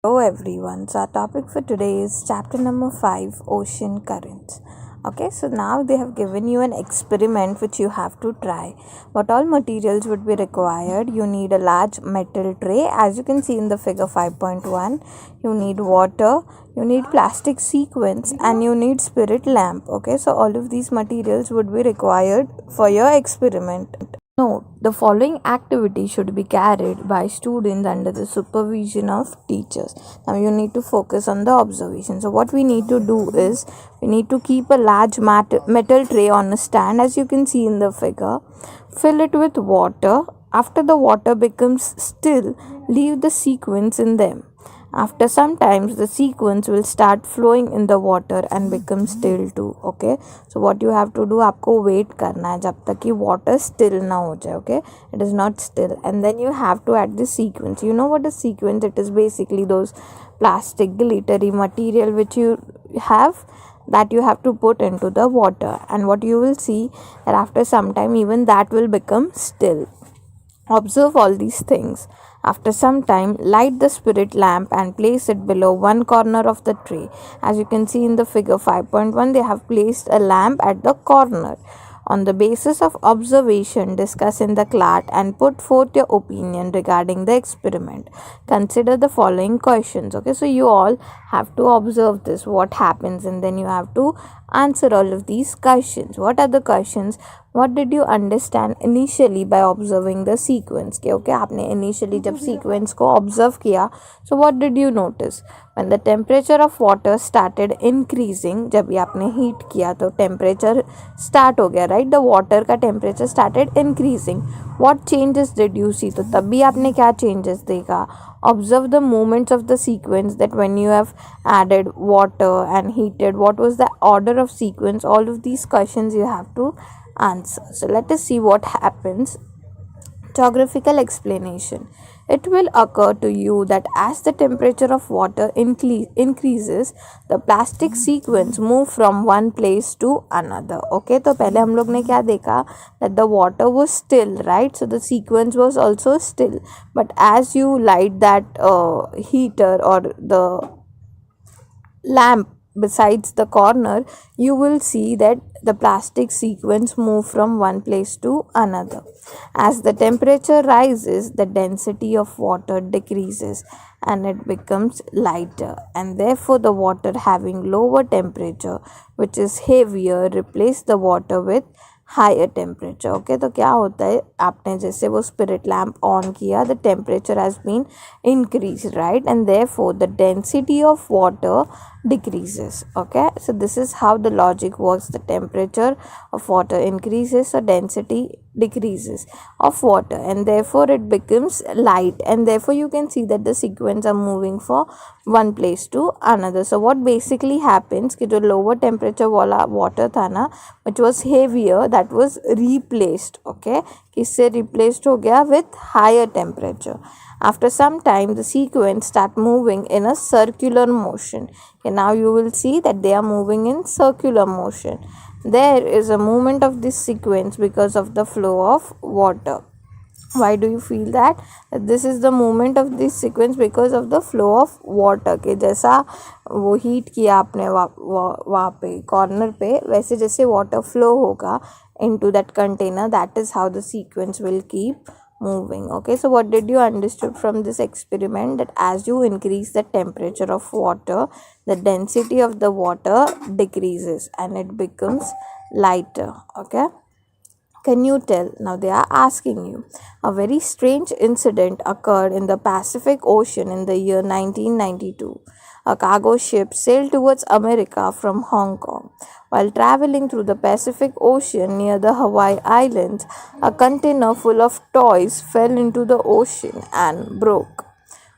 Hello everyone. So our topic for today is chapter number 5, ocean currents. Okay, so now they have given you an experiment which you have to try. What all materials would be required? You need a large metal tray, as you can see in the figure 5.1. You need water, you need plastic sequence, and you need spirit lamp. Okay, so all of these materials would be required for your experiment. Note, the following activity should be carried by students under the supervision of teachers. Now you need to focus on the observation. So what we need to do is, we need to keep a large metal tray on a stand, as you can see in the figure. Fill it with water. After the water becomes still, leave the sequence in them. After some times, the sequence will start flowing in the water and become still too. Okay, so what you have to do, आपको wait करना है जब तक कि water still ना हो जाए. Okay, it is not still, and then you have to add the sequence. You know what is sequence? It is basically those plastic glittery material which you have, that you have to put into the water, and what you will see that after some time even that will become still. Observe all these things. After some time, light the spirit lamp and place it below one corner of the tray. As you can see in the figure 5.1, they have placed a lamp at the corner. On the basis of observation, discuss in the class and put forth your opinion regarding the experiment. Consider the following questions. Okay, so you all have to observe this, what happens, and then you have to answer all of these questions. What are the questions? What did you understand initially by observing the sequence? Okay, आपने initially जब sequence को observe किया, so what did you notice? When the temperature of water started increasing, जब ये आपने heat किया तो temperature start हो गया, right? The water का temperature started increasing. What changes did you see? तो तब भी आपने क्या changes देखा? Observe the movements of the sequence, that when you have added water and heated, what was the order of sequence? All of these questions you have to answer. So let us see what happens. Geographical explanation. It will occur to you that as the temperature of water increases, the plastic sequence move from one place to another. Okay, तो पहले हम लोग ने क्या देखा, that the water was still, right? So the sequence was also still, but as you light that heater or the lamp besides the corner, you will see that the plastic sequence move from one place to another. As the temperature rises, the density of water decreases and it becomes lighter, and therefore the water having lower temperature, which is heavier, replace the water with higher temperature. Okay, तो क्या होता है, आपने जैसे वो spirit lamp on किया, the temperature has been increase, right, and therefore the density of water decreases. Okay, so this is how the logic works. The temperature of water increases, so density decreases of water, and therefore it becomes light, and therefore you can see that the sequence are moving from one place to another. So what basically happens कि जो lower temperature वाला water था ना, which was heavier, that was replaced. Okay, किससे replaced हो गया? With higher temperature. After some time, the sequence start moving in a circular motion. Okay, now you will see that they are moving in circular motion. There is a movement of this sequence because of the flow of water. Why do you feel that this is the movement of this sequence? Because of the flow of water. के जैसा वो heat किया आपने वहाँ पे corner पे, वैसे जैसे वाटर फ्लो होगा into that container, that is how the sequence will keep moving. Okay, so what did you understood from this experiment? That as you increase the temperature of water, the density of the water decreases and it becomes lighter. Okay, can you tell? Now they are asking you, a very strange incident occurred in the Pacific Ocean in the year 1992. A cargo ship sailed towards America from Hong Kong. While traveling through the Pacific Ocean near the Hawaii Islands, a container full of toys fell into the ocean and broke.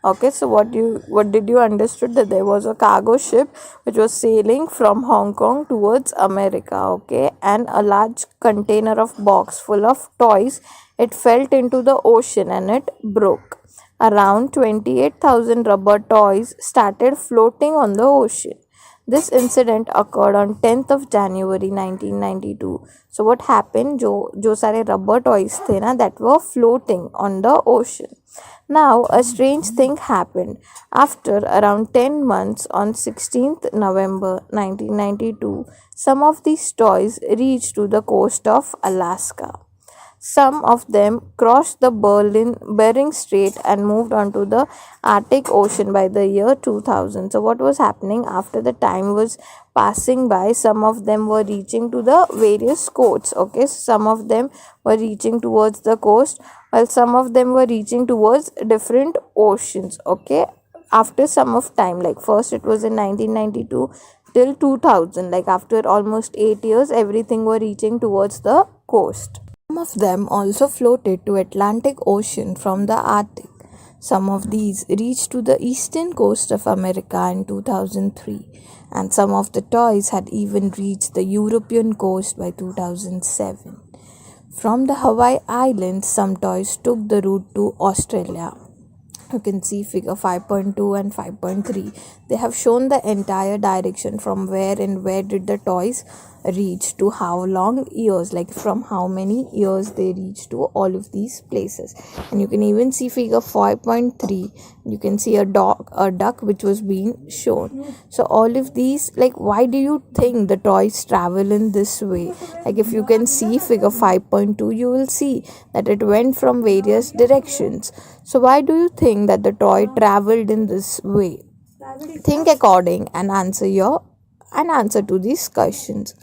Okay, so what did you understood? That there was a cargo ship which was sailing from Hong Kong towards America. Okay, and a large container of box full of toys, it fell into the ocean and it broke. Around 28,000 rubber toys started floating on the ocean. This incident occurred on 10th of January 1992. So what happened, जो सारे rubber toys थे ना, that were floating on the ocean. Now, a strange thing happened. After around 10 months, on 16th November 1992, some of these toys reached to the coast of Alaska. Some of them crossed the Bering Strait and moved on to the Arctic Ocean by the year 2000. So, what was happening after the time was passing by? Some of them were reaching to the various coasts. Okay, so some of them were reaching towards the coast, while some of them were reaching towards different oceans. Okay, after some of time, like first it was in 1992 till 2000, like after almost 8 years, everything were reaching towards the coast. Some of them also floated to Atlantic Ocean from the Arctic. Some of these reached to the eastern coast of America in 2003, and some of the toys had even reached the European coast by 2007. From the Hawaii Islands, some toys took the route to Australia. You can see figure 5.2 and 5.3. They have shown the entire direction from where and where did the toys reach to how long years, like from how many years they reach to all of these places. And you can even see figure 5.3. You can see a duck which was being shown. So all of these, like, why do you think the toys travel in this way? Like if you can see figure 5.2, you will see that it went from various directions. So why do you think that the toy traveled in this way? Think according and answer to these questions.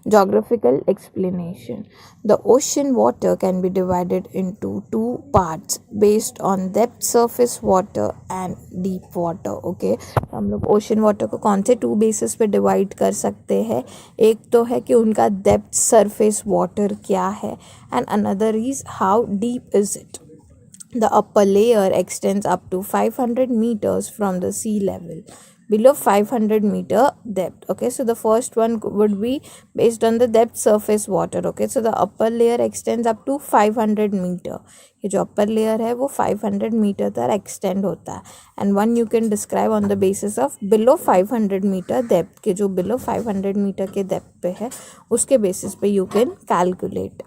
Geographical explanation. The ocean water can be divided into two parts based on depth surface water and deep water. Okay, हम लोग ocean water को कौन से two basis पे divide कर सकते हैं? एक तो है कि उनका depth surface water क्या है, and another is how deep is it. The upper layer extends up to 500 meters from the sea level, below 500 meter depth. Okay, so the first one would be based on the depth surface water. Okay, so the upper layer extends up to 500 meter. ये जो upper layer है वो 500 meter तक extend होता है, and one you can describe on the basis of below 500 meter depth, के जो below 500 meter के depth पे है उसके basis पे you can calculate.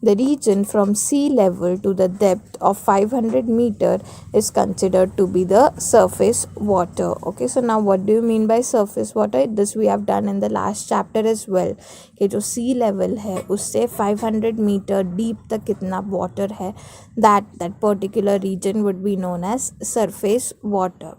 The region from sea level to the depth of 500 meter is considered to be the surface water. Okay, so now what do you mean by surface water? This we have done in the last chapter as well, कि जो sea level है उससे 500 meter deep तक कितना water है, that particular region would be known as surface water.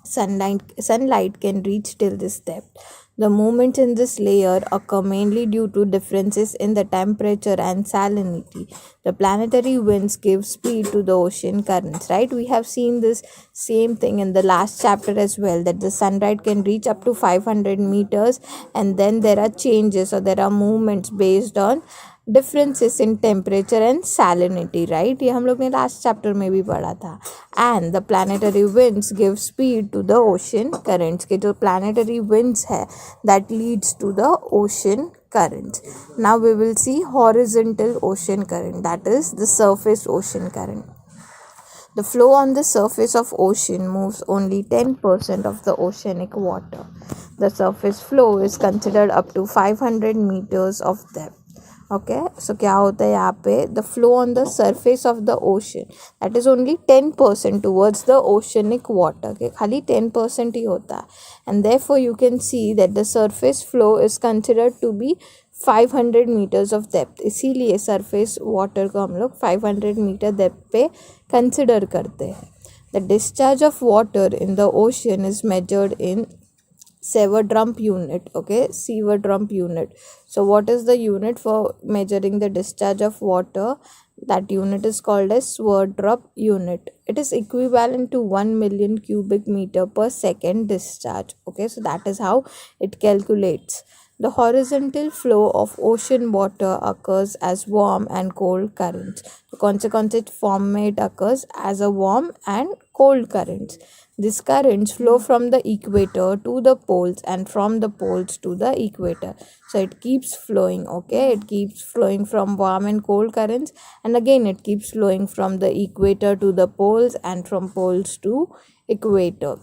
Sunlight can reach till this depth. The movements in this layer occur mainly due to differences in the temperature and salinity. The planetary winds give speed to the ocean currents, right? We have seen this same thing in the last chapter as well, that the sunlight can reach up to 500 meters, and then there are changes or there are movements based on differences in temperature and salinity, right? ये हम लोग ने last chapter में भी पढ़ा था. And the planetary winds give speed to the ocean currents. के जो planetary winds है that leads to the ocean currents. Now we will see horizontal ocean current, that is the surface ocean current. The flow on the surface of ocean moves only 10% of the oceanic water. The surface flow is considered up to 500 meters of depth. Okay, so क्या होता है यहाँ पे, the flow on the surface of the ocean that is only 10% towards the oceanic water, के खाली 10% ही होता है. And therefore you can see that the surface flow is considered to be 500 meters of depth. इसीलिए surface water को हम लोग 500 metre depth पे कंसिडर करते हैं. The discharge of water in the ocean is measured in Sverdrup unit. Okay, Sverdrup unit. So what is the unit for measuring the discharge of water? That unit is called as Sverdrup unit. It is equivalent to 1 million cubic meter per second discharge. Okay, so that is how it calculates. The horizontal flow of ocean water occurs as warm and cold currents. The consequent form में it occurs as a warm and cold currents. These currents flow from the equator to the poles and from the poles to the equator. So it keeps flowing, okay? It keeps flowing from warm and cold currents, and again it keeps flowing from the equator to the poles and from poles to equator.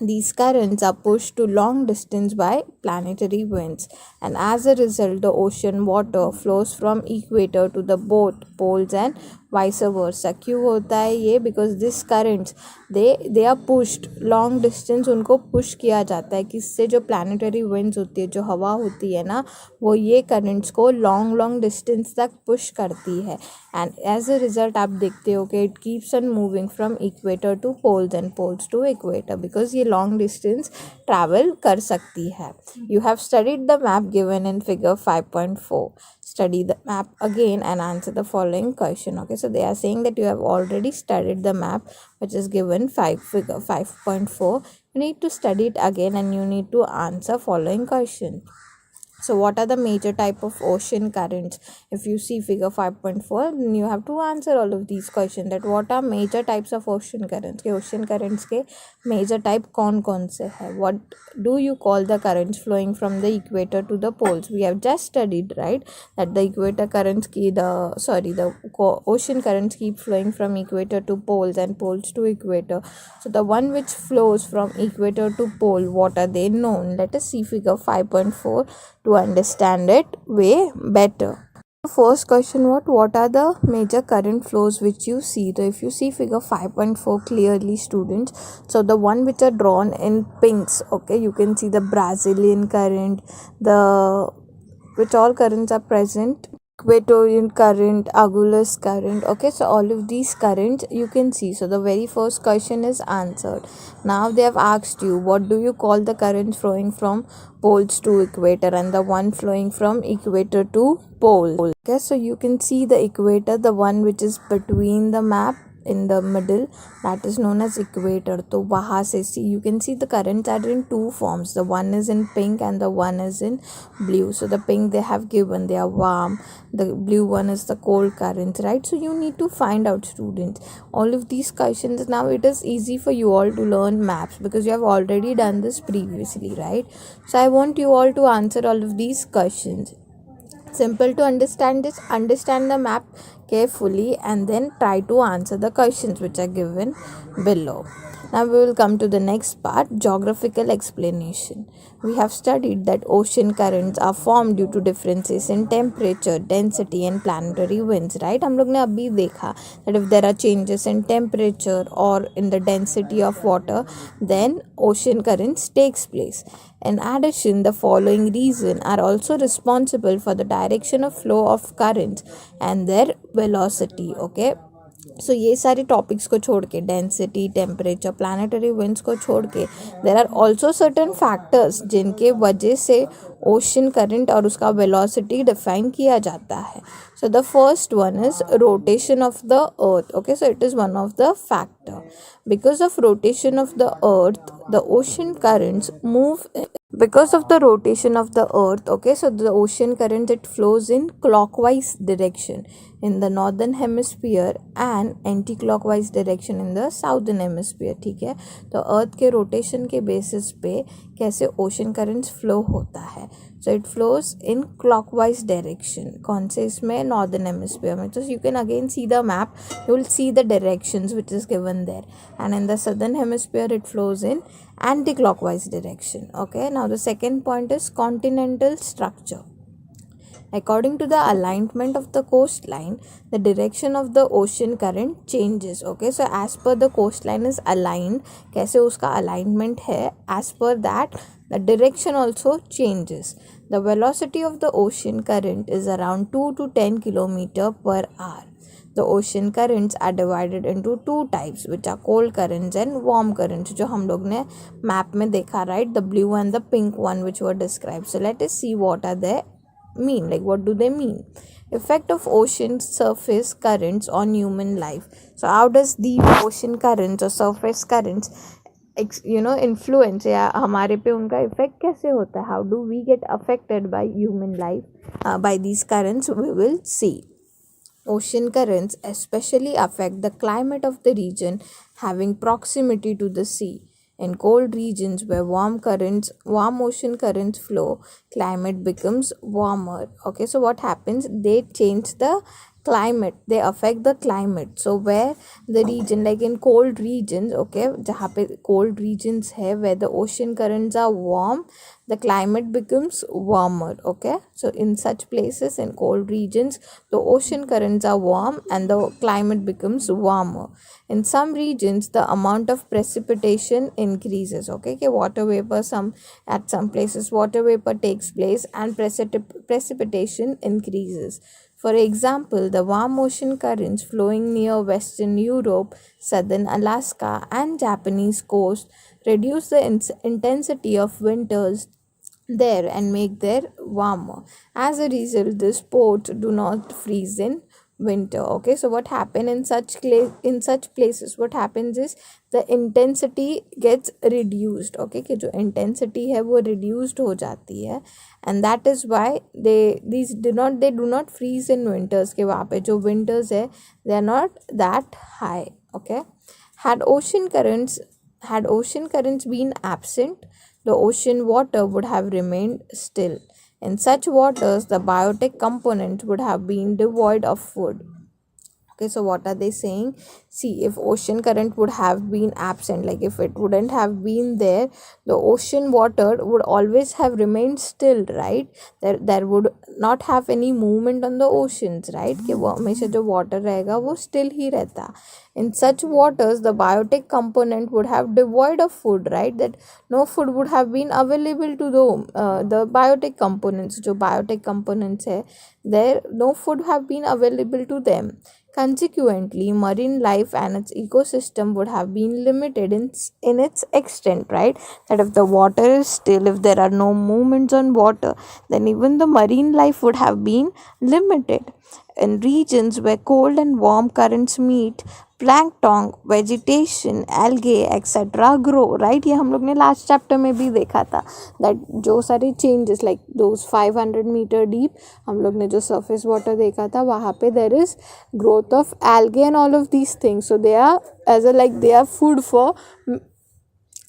These currents are pushed to long distance by planetary winds, and as a result, the ocean water flows from equator to the both poles and vice versa. क्यों होता है ये? Because these currents they are pushed long distance, उनको push किया जाता है किससे? जो planetary winds होती है, जो हवा होती है ना, वो ये currents को long distance तक push करती है, and as a result आप देखते हो कि it keeps on moving from equator to poles and poles to equator, because ये long distance travel कर सकती है. You have studied the map given in figure 5.4. Study the map again and answer the following question. Okay, so they are saying that you have already studied the map which is given figure 5.4. You need to study it again and you need to answer following question. So what are the major type of ocean currents? If you see figure 5.4, then you have to answer all of these questions, that what are major types of ocean currents. के ocean currents के major type कौन से है? What do you call the currents flowing from the equator to the poles? We have just studied, right, that the ocean currents keep flowing from equator to poles and poles to equator. So the one which flows from equator to pole, what are they known? Let us see figure 5.4 to understand it way better. First question, what are the major current flows which you see? So if you see figure 5.4 clearly, students, so the one which are drawn in pinks, okay, you can see the Brazilian current, which all currents are present, Equatorial current, Agulhas current. Okay, so all of these currents you can see. So the very first question is answered. Now they have asked you, what do you call the currents flowing from poles to equator and the one flowing from equator to pole? Okay, so you can see the equator, the one which is between the map in the middle, that is known as equator. So वहाँ से see, you can see the currents are in two forms. The one is in pink and the one is in blue. So the pink they have given, they are warm. The blue one is the cold currents, right? So you need to find out, students, all of these questions. Now it is easy for you all to learn maps because you have already done this previously, right? So I want you all to answer all of these questions. Simple to understand this. Understand the map carefully and then try to answer the questions which are given below. Now we will come to the next part, geographical explanation. We have studied that ocean currents are formed due to differences in temperature, density and planetary winds, right? हम लोग ने अभी देखा that if there are changes in temperature or in the density of water, then ocean currents takes place. In addition, the following reasons are also responsible for the direction of flow of currents and their velocity. Okay, सो ये सारे topics को छोड़ के, density, temperature, planetary winds को छोड़ के, there are also certain factors जिनके वजह से ओशन करंट और उसका वेलोसिटी डिफाइन किया जाता है. So the first one is rotation of the earth. Okay, so it is one of the factor. Because of rotation of the earth, the ocean currents move because of the rotation of the earth. Okay, so the ocean current, it flows in clockwise direction in the northern hemisphere and anti-clockwise direction in the southern hemisphere. ठीक है, तो अर्थ के rotation के basis पे कैसे ocean currents flow होता है. So it flows in clockwise direction. कौन से इसमें? नॉर्दर्न हेमिस्फीयर में. तो you can again see the map, you will see the directions which is given there. And in the southern hemisphere it flows in anti-clockwise direction. Okay, now the second point is continental structure. According to the alignment of the coastline, the direction of the ocean current changes. Okay, so as per the coastline is aligned, कैसे उसका alignment है, as per that the direction also changes. The velocity of the ocean current is around 2 to 10 km per hour. The ocean currents are divided into two types, which are cold currents and warm currents, जो हम लोग ने map में देखा, right? The blue and the pink one which were described. So let us see what are they mean, like what do they mean. Effect of ocean surface currents on human life. So how does the ocean currents or surface currents influence, या हमारे पे उनका effect कैसे होता है? How do we get affected by human life by these currents? We will see. Ocean currents especially affect the climate of the region having proximity to the sea. In cold regions where warm ocean currents flow, climate becomes warmer. Okay, so what happens? They change the climate, they affect the climate. So where the region, like in cold regions, okay, जहाँ पे cold regions है, where the ocean currents are warm, the climate becomes warmer. Okay, so in such places, in cold regions, the ocean currents are warm and the climate becomes warmer. In some regions, the amount of precipitation increases. Okay, okay, water vapor, at some places water vapor takes place and precipitation increases. For example, the warm ocean currents flowing near Western Europe, southern Alaska, and Japanese coast reduce the intensity of winters there and make there warmer. As a result, the ports do not freeze in winter. Okay, so what happen in such places, what happens is the intensity gets reduced. Okay, कि जो intensity है वो reduced हो जाती है, and that is why they do not freeze in winters. के वहाँ पे जो winters है, they are not that high. Okay, had ocean currents been absent, the ocean water would have remained still. In such waters, the biotic component would have been devoid of food. Okay, so what are they saying? See, if ocean current would have been absent, like if it wouldn't have been there, the ocean water would always have remained still, right? There would not have any movement on the oceans, right? कि वो हमेशा जो water रहेगा वो still ही रहता. In such waters, the biotic component would have devoid of food, right? That no food would have been available to the biotic components. जो biotic components है, there no food have been available to them. Consequently, marine life and its ecosystem would have been limited in its extent, right? That if the water is still, if there are no movements on water, then even the marine life would have been limited. In regions where cold and warm currents meet, plankton, vegetation, algae, etc. grow, right? ये हम लोग ने last chapter में भी देखा था, that जो सारे changes like those 500 meter deep, हम लोग ने जो surface water देखा था, वहाँ पे there is growth of algae and all of these things. So they are they are food for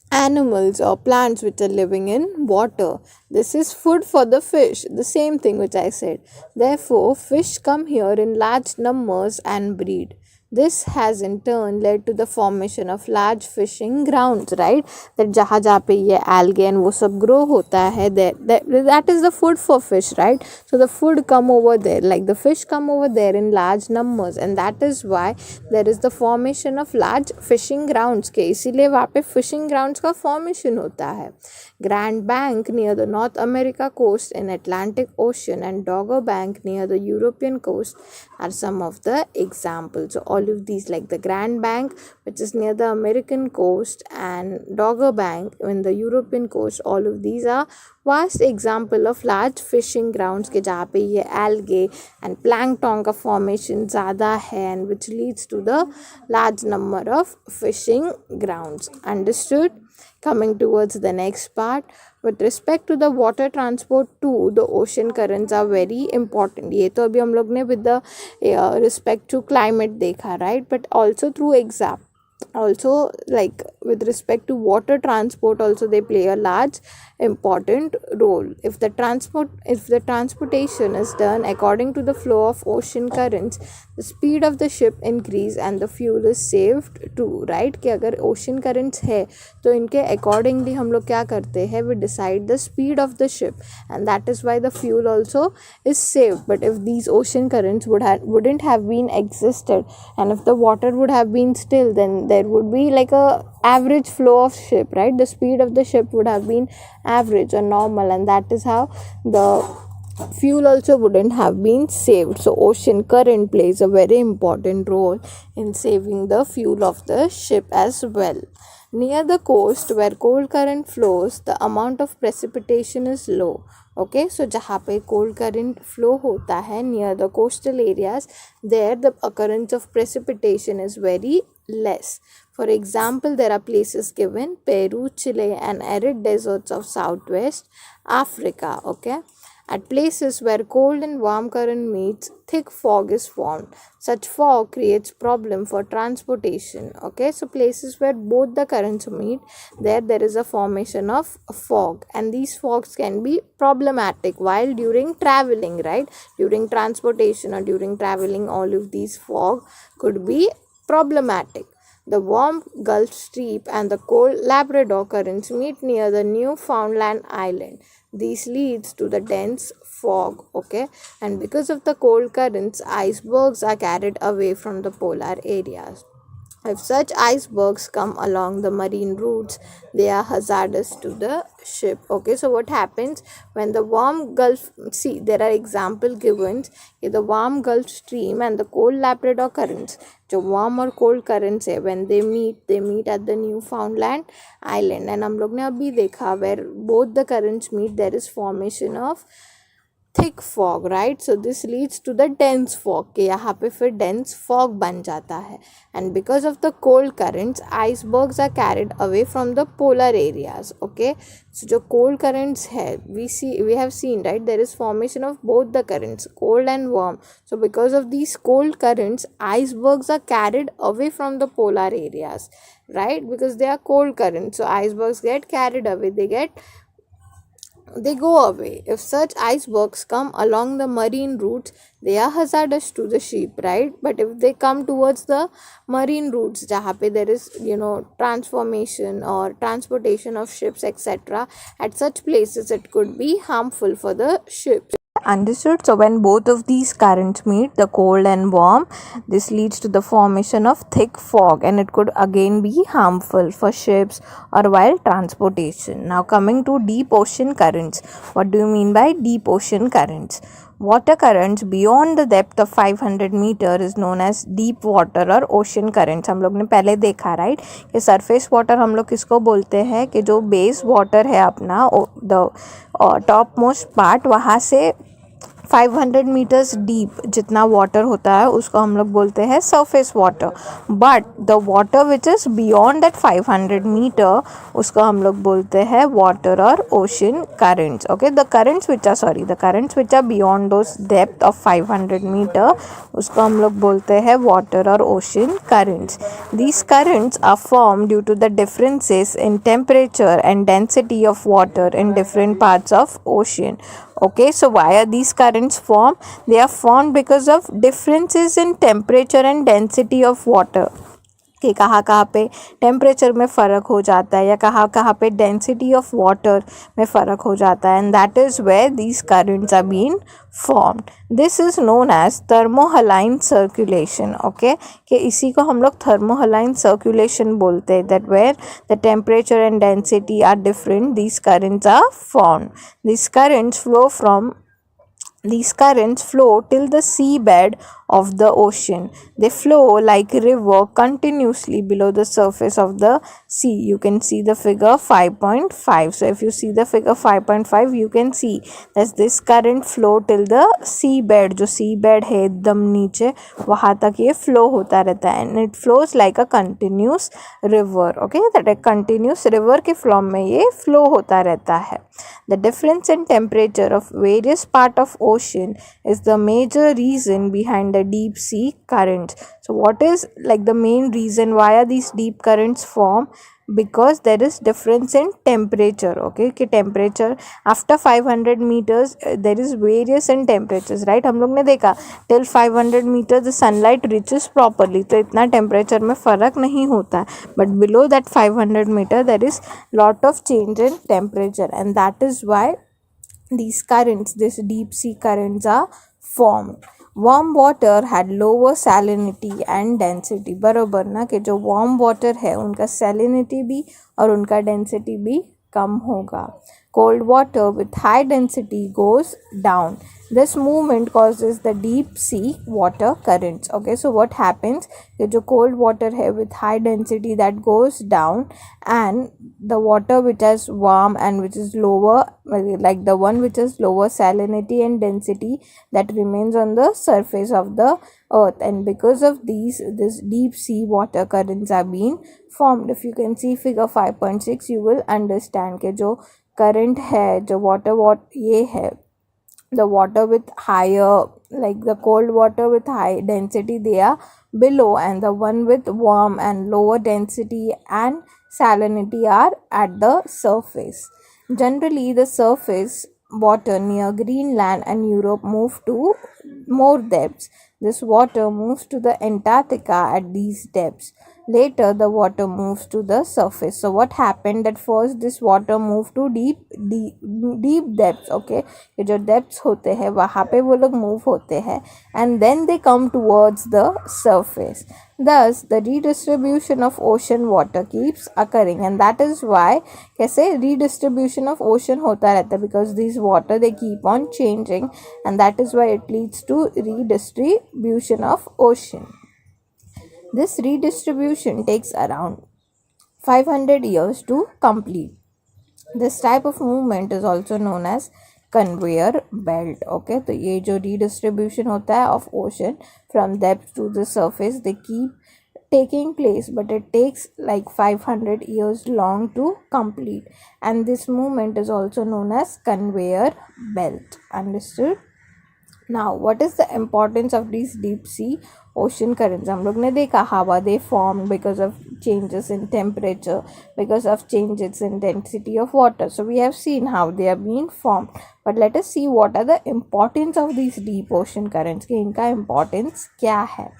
animals or plants which are living in water. This is food for the fish, the same thing which I said. Therefore, fish come here in large numbers and breed. This has in turn led to the formation of large fishing grounds, right? That जहाँ जहाँ पे ये algae and वो सब grow होता है, that is the food for fish, right? So the food come over there, like the fish come over there in large numbers, and that is why there is the formation of large fishing grounds. के इसीलिए वहाँ पे fishing grounds का formation होता है. Grand Bank near the North America coast in Atlantic Ocean and Dogger Bank near the European coast are some of the examples. So all of these, like the Grand Bank which is near the American coast and Dogger Bank in the European coast, all of these are vast example of large fishing grounds के जहाँ पे ये algae and plankton का formation ज़्यादा है, and which leads to the large number of fishing grounds. Understood? Coming towards the next part, with respect to the water transport too, the ocean currents are very important. ये तो अभी हम लोग ने with the respect to climate देखा, right? But also through exam, also like with respect to water transport also they play a large important role. If the transportation is done according to the flow of ocean currents, the speed of the ship increase and the fuel is saved too, right? कि अगर ocean currents है तो इनके accordingly हम लोग क्या करते हैं, we decide the speed of the ship, and that is why the fuel also is saved. But if these ocean currents wouldn't have been existed, and if the water would have been still, then there would be like a average flow of ship, right? The speed of the ship would have been average or normal, and that is how the fuel also wouldn't have been saved. So ocean current plays a very important role in saving the fuel of the ship as well. Near the coast where cold current flows, the amount of precipitation is low. Okay, so जहाँ पे cold current flow होता है near the coastal areas, there the occurrence of precipitation is very less. For example, there are places given Peru, Chile and arid deserts of southwest Africa. Okay, At places where cold and warm current meets, thick fog is formed. Such fog creates problem for transportation. Okay, so places where both the currents meet, there is a formation of fog, and these fogs can be problematic while during traveling, right? During transportation or during traveling, all of these fog could be problematic. The warm Gulf Stream and the cold Labrador currents meet near the Newfoundland island. This leads to the dense fog, okay? And because of the cold currents, icebergs are carried away from the polar areas. If such icebergs come along the marine routes, they are hazardous to the ship. Okay, so what happens when the warm Gulf, see, there are example given, the warm Gulf Stream and the cold Labrador currents. जो warm और cold currents है, when they meet at the Newfoundland island. And हम लोग ने अभी देखा where both the currents meet, there is formation of thick fog, right? So this leads to the dense fog कि यहाँ पे फिर dense fog बन जाता है. And because of the cold currents, icebergs are carried away from the polar areas. Okay, so जो cold currents है, we have seen, right, there is formation of both the currents, cold and warm. So because of these cold currents, icebergs are carried away from the polar areas, right? Because they are cold currents, so icebergs get carried away, they go away. If such icebergs come along the marine routes, they are hazardous to the ship, right? But if they come towards the marine routes, jahan pe there is, transformation or transportation of ships, etc., at such places it could be harmful for the ships. Understood. So when both of these currents meet, the cold and warm, this leads to the formation of thick fog, and it could again be harmful for ships or while transportation. Now coming to deep ocean currents. What do you mean by deep ocean currents? Water currents beyond the depth of 500 meter is known as deep water और ocean currents. हम लोग ने पहले देखा, right, कि surface water हम लोग किसको बोलते हैं, कि जो बेस वाटर है अपना, द टॉप मोस्ट पार्ट, वहाँ से 500 मीटर्स डीप जितना वाटर होता है उसको हम लोग बोलते हैं surface water. But the water which is beyond that 500 meter, उसको हम लोग बोलते हैं वाटर और ocean currents. Okay, the currents which are beyond those depth of 500 meter, उसको हम लोग बोलते हैं वाटर और ocean currents. These currents are form due to the differences in temperature and density of water in different parts of ocean. Okay, so why are these currents formed? They are formed because of differences in temperature and density of water. कि कहाँ पे temperature में फ़र्क हो जाता है या कहाँ पे डेंसिटी ऑफ वाटर में फ़र्क हो जाता है, and that is where these currents are been formed. This is known as thermohaline circulation. Okay, कि इसी को हम लोग थर्मोहलाइन सर्कुलेशन बोलते हैं, that where the temperature and density are different, these currents are formed. These currents flow till the seabed of the ocean. They flow like a river continuously below the surface of the sea. You can see the figure 5.5. So if you see the figure 5.5, you can see that this current flow till the seabed. जो seabed है एकदम नीचे, वहाँ तक ये flow होता रहता है, and it flows like a continuous river. Okay, that a continuous river के flow में ये flow होता रहता है. The difference in temperature of various part of ocean is the major reason behind the deep sea currents. So what is like the main reason why are these deep currents form? Because there is difference in temperature. Okay, कि temperature after 500 meters there is various in temperatures, right? हम लोग ने देखा till 500 meters the sunlight reaches properly, तो इतना temperature में फ़र्क नहीं होता है, but below that 500 meter there is lot of change in temperature, and that is why these currents, these deep sea currents are formed. warm water had lower salinity and density. बरोबर ना, कि जो warm water है उनका salinity भी और उनका density भी कम होगा. Cold water with high density goes down. This movement causes the deep sea water currents. Okay, so what happens, कि जो cold water है with high density that goes down, and the water which is warm and which is lower, like the one which is lower salinity and density, that remains on the surface of the earth, and because of this deep sea water currents are being formed. If you can see figure 5.6, you will understand कि जो current है, जो water ये है, the water with higher, like the cold water with high density, they are below, and the one with warm and lower density and salinity are at the surface. Generally, the surface water near Greenland and Europe move to more depths. This water moves to the Antarctica at these depths. Later, the water moves to the surface. So, what happened at first? This water moved to deep depths. Okay, ये जो depths होते हैं वहाँ पे वो लोग move होते हैं, and then they come towards the surface. Thus, the redistribution of ocean water keeps occurring, and that is why कैसे redistribution of ocean होता रहता है, because these water they keep on changing, and that is why it leads to redistribution of ocean. This redistribution takes around 500 years to complete. This type of movement is also known as conveyor belt. Okay, तो ये जो redistribution होता है of ocean from depth to the surface, they keep taking place, but it takes like 500 years long to complete, and this movement is also known as conveyor belt. Understood? Now, what is the importance of these deep sea ocean currents? हम लोग ने देखा हवा they form because of changes in temperature, because of changes in density of water. So we have seen how they are being formed. But let us see what are the importance of these deep ocean currents. कि इनका importance क्या है?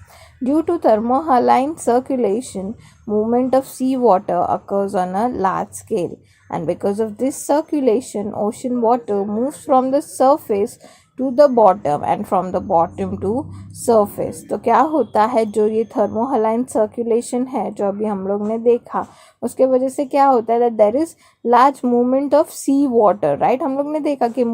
Due to thermohaline circulation, movement of seawater occurs on a large scale, and because of this circulation, ocean water moves from the surface to the bottom and from the bottom to surface. तो क्या होता है, जो ये थर्मोहलाइन circulation है जो अभी हम लोग ने देखा, उसके वजह से क्या होता है, that there is large movement of sea water. Right, हम लोग ने देखा कि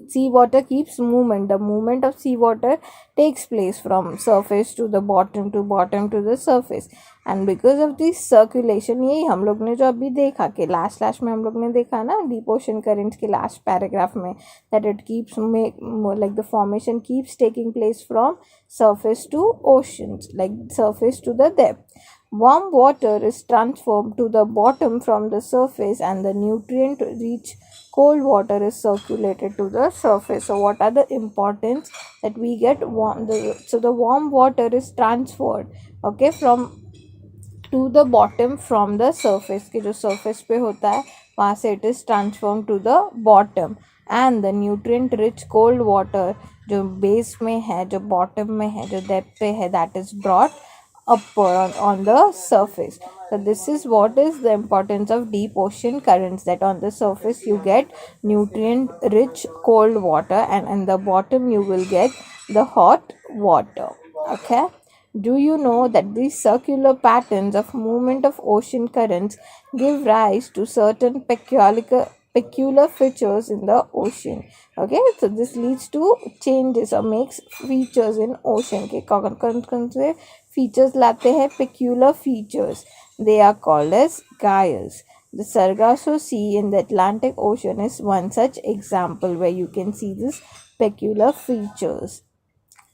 sea water keeps movement. The movement of sea water takes place from surface to the bottom to the surface, and because of this circulation, यही हम लोग ने जो अभी देखा कि लास्ट में हम लोग ने देखा ना डीप ओशन करेंट्स के लास्ट पैराग्राफ में, that it keeps like the formation keeps taking place from surface to oceans, like surface to the depth. Warm water is transformed to the bottom from the surface, and the nutrient rich cold water is circulated to the surface. So what are the importance that we get warm? So the warm water is transferred, okay, from to the bottom from the surface. कि जो surface पे होता है वहाँ से it is transformed to the bottom, and the nutrient rich cold water जो base में है, जो bottom में है, जो depth पे है, that is brought up on the surface. So this is what is the importance of deep ocean currents, that on the surface you get nutrient rich cold water, and in the bottom you will get the hot water. Okay, do you know that these circular patterns of movement of ocean currents give rise to certain peculiar features in the ocean? Okay, so this leads to changes or makes features in ocean के कौन से features लाते हैं, peculiar features. They are called as gyres. The Sargasso Sea in the Atlantic Ocean is one such example where you can see these peculiar features.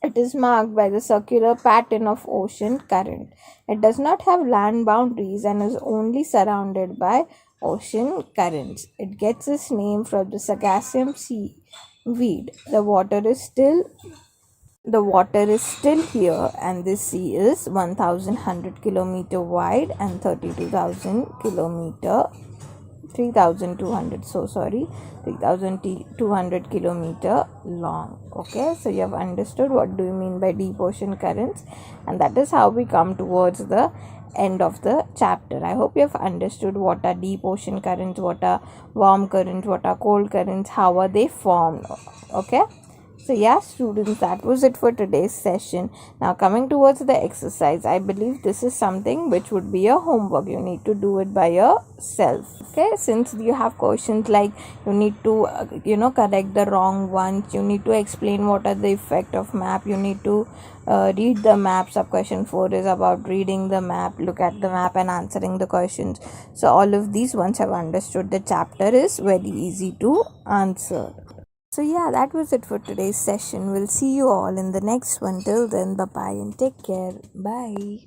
It is marked by the circular pattern of ocean current. It does not have land boundaries and is only surrounded by ocean currents. It gets its name from the Sargassum seaweed. The water is still here, and this sea is 1,100 kilometer wide and 3,200 kilometer long. Okay, so you have understood what do you mean by deep ocean currents, and that is how we come towards the end of the chapter. I hope you have understood what are deep ocean currents, what are warm currents, what are cold currents, how are they formed. Okay, so yeah students, that was it for today's session. Now coming towards the exercise, I believe this is something which would be a homework. You need to do it by yourself. Okay, since you have questions like you need to correct the wrong ones, you need to explain what are the effect of map, you need to read the map. Sub question 4 is about reading the map, look at the map and answering the questions. So all of these, once I've understood the chapter, is very easy to answer. So yeah, that was it for today's session. We'll see you all in the next one. Till then, bye bye and take care. Bye.